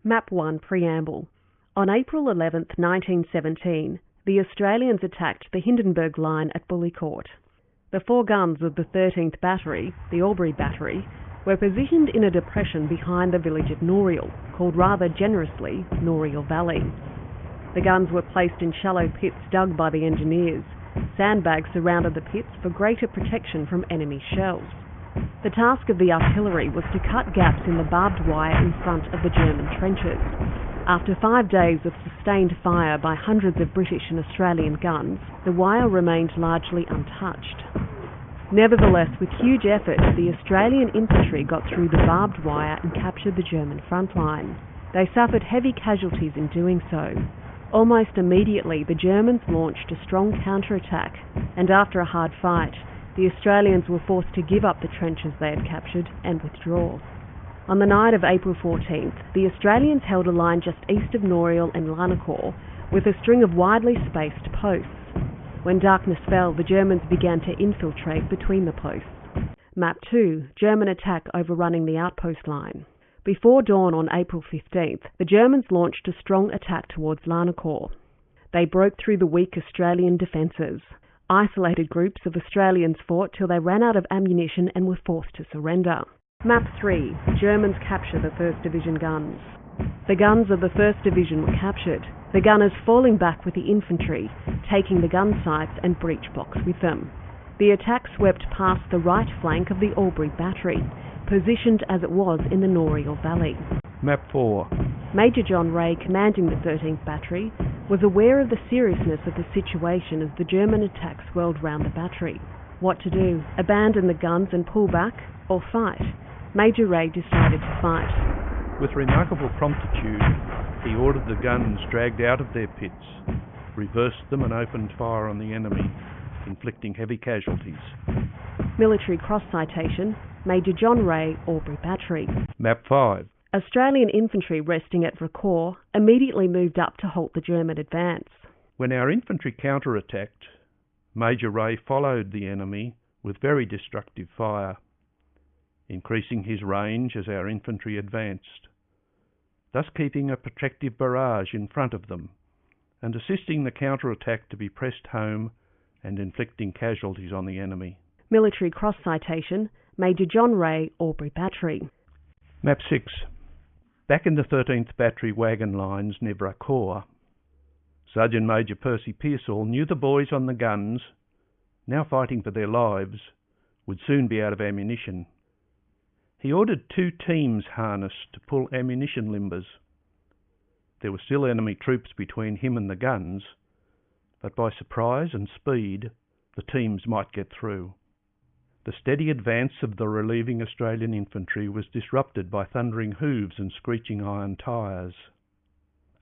Map 1 Preamble. On April 11, 1917, the Australians attacked the Hindenburg Line at Bullecourt. The 4 guns of the 13th Battery, the Albury Battery, were positioned in a depression behind the village of Noreuil, called rather generously Noreuil Valley. The guns were placed in shallow pits dug by the engineers. Sandbags surrounded the pits for greater protection from enemy shells. The task of the artillery was to cut gaps in the barbed wire in front of the German trenches. After 5 days of sustained fire by hundreds of British and Australian guns, the wire remained largely untouched. Nevertheless, with huge effort, the Australian infantry got through the barbed wire and captured the German front line. They suffered heavy casualties in doing so. Almost immediately, the Germans launched a strong counterattack, and after a hard fight, the Australians were forced to give up the trenches they had captured and withdraw. On the night of April 14th, the Australians held a line just east of Noreuil and Larnacore with a string of widely spaced posts. When darkness fell, the Germans began to infiltrate between the posts. Map 2, German attack overrunning the outpost line. Before dawn on April 15th, the Germans launched a strong attack towards Larnacore. They broke through the weak Australian defences. Isolated groups of Australians fought till they ran out of ammunition and were forced to surrender. Map 3, Germans capture the 1st Division guns. The guns of the 1st Division were captured, the gunners falling back with the infantry, taking the gun sights and breech blocks with them. The attack swept past the right flank of the Albury Battery, positioned as it was in the Noreuil Valley. Map 4. Major John Ray, commanding the 13th Battery, was aware of the seriousness of the situation as the German attack swirled round the battery. What to do? Abandon the guns and pull back, or fight? Major Ray decided to fight. With remarkable promptitude, he ordered the guns dragged out of their pits, reversed them and opened fire on the enemy, inflicting heavy casualties. Military cross citation, Major John Ray, Albury Battery. Map 5. Australian infantry resting at Vracour immediately moved up to halt the German advance. When our infantry counterattacked, Major Ray followed the enemy with very destructive fire, increasing his range as our infantry advanced, thus keeping a protective barrage in front of them and assisting the counterattack to be pressed home and inflicting casualties on the enemy. Military cross citation, Major John Ray, Albury Battery. Map 6. Back in the 13th Battery wagon lines near Vracour, Sergeant Major Percy Pearsall knew the boys on the guns, now fighting for their lives, would soon be out of ammunition. He ordered 2 teams harnessed to pull ammunition limbers. There were still enemy troops between him and the guns, but by surprise and speed, the teams might get through. The steady advance of the relieving Australian infantry was disrupted by thundering hooves and screeching iron tyres.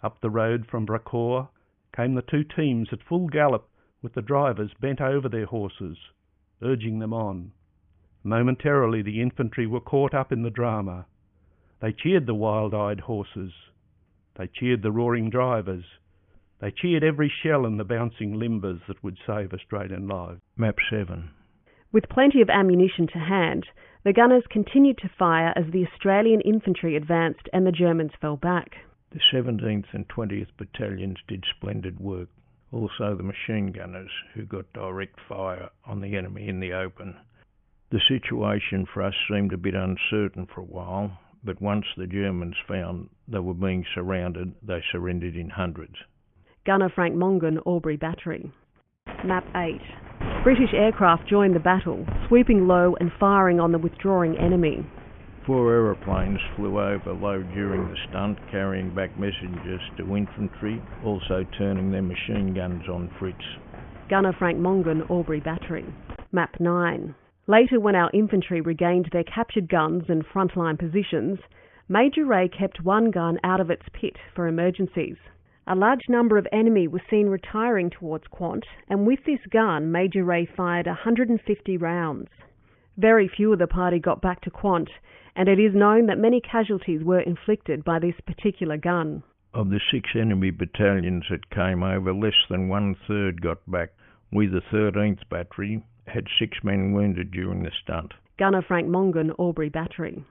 Up the road from Vracour came the 2 teams at full gallop, with the drivers bent over their horses, urging them on. Momentarily the infantry were caught up in the drama. They cheered the wild-eyed horses. They cheered the roaring drivers. They cheered every shell and the bouncing limbers that would save Australian lives. Map 7. With plenty of ammunition to hand, the gunners continued to fire as the Australian infantry advanced and the Germans fell back. The 17th and 20th Battalions did splendid work. Also the machine gunners, who got direct fire on the enemy in the open. The situation for us seemed a bit uncertain for a while, but once the Germans found they were being surrounded, they surrendered in hundreds. Gunner Frank Mongan, Albury Battery. Map 8. British aircraft joined the battle, swooping low and firing on the withdrawing enemy. 4 aeroplanes flew over low during the stunt, carrying back messages to infantry, also turning their machine guns on Fritz. Gunner Frank Mongan, Albury Battery. Map 9. Later, when our infantry regained their captured guns and frontline positions, Major Ray kept 1 gun out of its pit for emergencies. A large number of enemy was seen retiring towards Quant, and with this gun, Major Ray fired 150 rounds. Very few of the party got back to Quant, and it is known that many casualties were inflicted by this particular gun. Of the 6 enemy battalions that came over, less than 1/3 got back. We, the 13th Battery, had 6 men wounded during the stunt. Gunner Frank Mongan, Albury Battery.